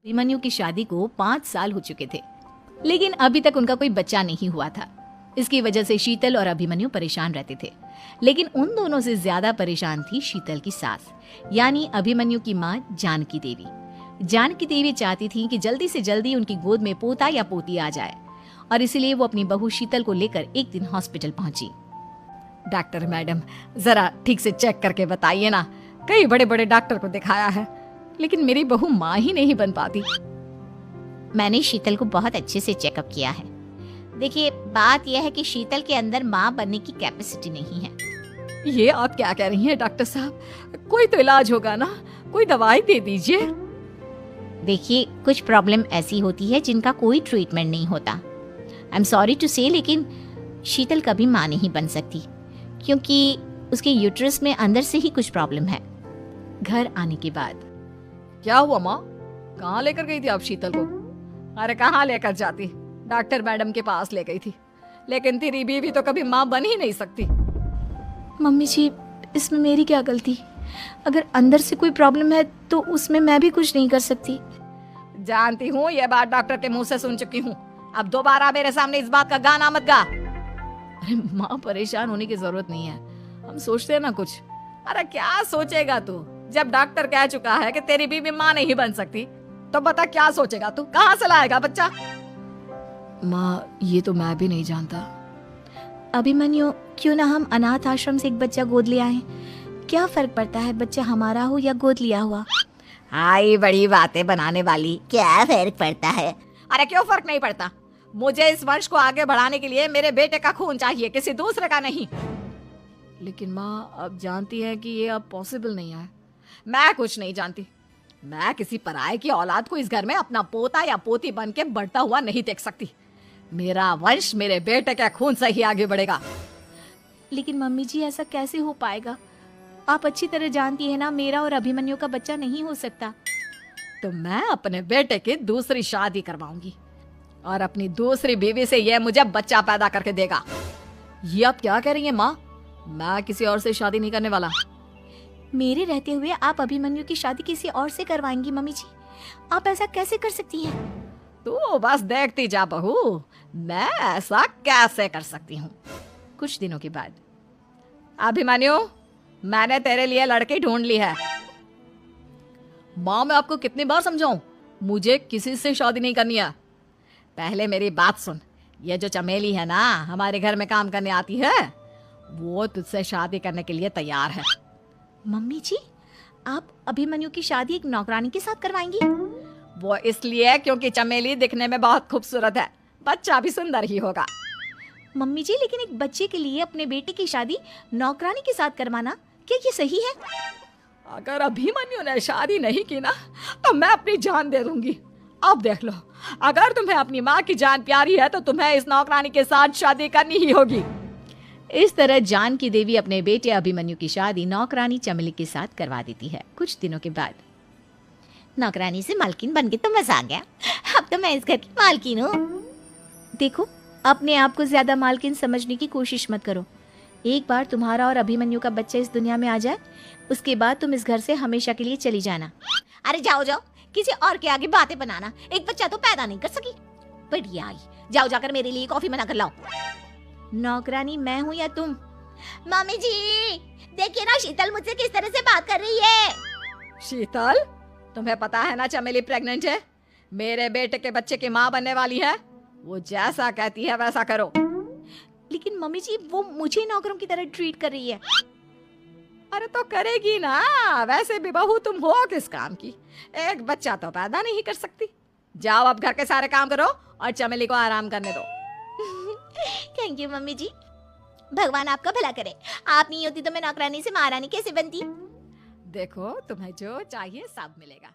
अभिमन्यु की शादी को 5 साल हो चुके थे, लेकिन अभी तक उनका कोई बच्चा नहीं हुआ था। इसकी वजह से शीतल और अभिमन्यु परेशान रहते थे, लेकिन उन दोनों से ज्यादा परेशान थी शीतल की सास, यानी अभिमन्यु की माँ जानकी देवी। जानकी देवी चाहती थी कि जल्दी से जल्दी उनकी गोद में पोता या पोती आ जाए, और इसीलिए वो अपनी बहू शीतल को लेकर एक दिन हॉस्पिटल पहुंची। डॉक्टर मैडम, जरा ठीक से चेक करके बताइए ना। कई बड़े बड़े डॉक्टर को दिखाया है, लेकिन मेरी बहू माँ ही नहीं बन पाती। मैंने शीतल को बहुत अच्छे से चेकअप किया है। देखिए, बात यह है कि शीतल के अंदर माँ बनने की कैपेसिटी नहीं है। ये आप क्या कह रही हैं डॉक्टर साहब? कोई तो इलाज होगा ना, कोई दवाई दे दीजिए। देखिए, कुछ प्रॉब्लम ऐसी होती है जिनका कोई ट्रीटमेंट नहीं होता। आई एम सॉरी टू से, लेकिन शीतल कभी माँ नहीं बन सकती, क्योंकि उसके यूट्रस में अंदर से ही कुछ प्रॉब्लम है। घर आने के बाद क्या हुआ माँ? कहाँ लेकर गई थी आप शीतल को? अरे कहाँ लेकर जाती, डॉक्टर मैडम के पास ले गई थी, लेकिन तेरी बीवी तो कभी माँ बन ही नहीं सकती। मम्मी जी, इसमें मेरी क्या गलती? अगर अंदर से कोई प्रॉब्लम है तो उसमें मैं भी कुछ नहीं कर सकती। जानती हूँ, ये बात डॉक्टर के मुंह से सुन चुकी हूँ। अब दोबारा मेरे सामने इस बात का गाना मत गा। अरे माँ, परेशान होने की जरूरत नहीं है, हम सोचते हैं ना कुछ। अरे क्या सोचेगा तू? जब डॉक्टर कह चुका है कि तेरी बीवी माँ नहीं बन सकती, तो बता क्या सोचेगा तू? कहाँ से लाएगा बच्चा? माँ, ये तो मैं भी नहीं जानता। अभिमन्यु, क्यों ना हम अनाथ आश्रम से एक बच्चा गोद ले आए? क्या फर्क पड़ता है बच्चा हमारा हो या गोद लिया हुआ? हाय, बड़ी बातें बनाने वाली। क्या फर्क पड़ता है? अरे क्यों फर्क नहीं पड़ता? मुझे इस वंश को आगे बढ़ाने के लिए मेरे बेटे का खून चाहिए, किसी दूसरे का नहीं। लेकिन माँ, आप जानती हैं कि ये अब पॉसिबल नहीं है। मैं कुछ नहीं जानती। मैं किसी पराये की औलाद को इस घर में अपना पोता या पोती बन के बढ़ता हुआ नहीं देख सकती। मेरा वंश मेरे बेटे के खून से ही आगे बढ़ेगा। लेकिन मम्मी जी, ऐसा कैसे हो पाएगा? आप अच्छी तरह जानती है ना, मेरा और अभिमन्यु का बच्चा नहीं हो सकता। तो मैं अपने बेटे की दूसरी शादी करवाऊंगी, और अपनी दूसरी बीवी से यह मुझे बच्चा पैदा करके देगा। ये आप क्या कह रही हैं माँ? मैं किसी और से शादी नहीं करने वाला। मेरे रहते हुए आप अभिमन्यु की शादी किसी और से करवाएंगी? मम्मी जी, आप ऐसा कैसे कर सकती हैं? तू बस देखती जा बहू, मैं ऐसा कैसे कर सकती हूँ। कुछ दिनों के बाद, अभिमन्यु, मैंने तेरे लिए लड़की ढूंढ ली है। माँ, मैं आपको कितनी बार समझाऊं, मुझे किसी से शादी नहीं करनी है। पहले मेरी बात सुन। ये जो चमेली है ना, हमारे घर में काम करने आती है, वो तुझसे शादी करने के लिए तैयार है। मम्मी जी, आप अभिमन्यु की शादी एक नौकरानी के साथ करवाएंगी? वो इसलिए क्योंकि चमेली दिखने में बहुत खूबसूरत है, बच्चा भी सुंदर ही होगा। मम्मी जी, लेकिन एक बच्चे के लिए अपने बेटे की शादी नौकरानी के साथ करवाना, क्या ये सही है? अगर अभिमन्यु ने शादी नहीं की ना, तो मैं अपनी जान दे दूंगी। अब देख लो, अगर तुम्हें अपनी माँ की जान प्यारी है तो तुम्हें इस नौकरानी के साथ शादी करनी ही होगी। इस तरह जानकी देवी अपने बेटे अभिमन्यु की शादी नौकरानी चमेली के साथ करवा देती है। कुछ दिनों के बाद, नौकरानी से मालकिन बन के तो मजा आ गया। अब तो मैं इस घर की मालकिन हूँ। देखो, अपने आप को ज्यादा मालकिन समझने की कोशिश मत करो। एक बार तुम्हारा और अभिमन्यु का बच्चा इस दुनिया में आ जाए, उसके बाद तुम इस घर से हमेशा के लिए चली जाना। अरे जाओ जाओ, किसी और के आगे बातें बनाना। एक बच्चा तो पैदा नहीं कर सकी। बढ़िया आई, जाओ जाकर मेरे लिए कॉफी बना कर लाओ। नौकरानी मैं हूँ या तुम? मम्मी जी, देखिए ना शीतल मुझसे किस तरह से बात कर रही है। शीतल, तुम्हें पता है ना चमेली प्रेग्नेंट है, मेरे बेटे के बच्चे की माँ बनने वाली है। वो जैसा कहती है वैसा करो। लेकिन मम्मी जी, वो मुझे नौकरों की तरह ट्रीट कर रही है। अरे तो करेगी ना, वैसे भी बहू तुम हो किस काम की? एक बच्चा तो पैदा नहीं कर सकती। जाओ अब घर के सारे काम करो और चमेली को आराम करने दो। थैंक यू मम्मी जी, भगवान आपका भला करे। आप नहीं होती तो मैं नौकरानी से महारानी कैसे बनती? देखो, तुम्हें जो चाहिए सब मिलेगा।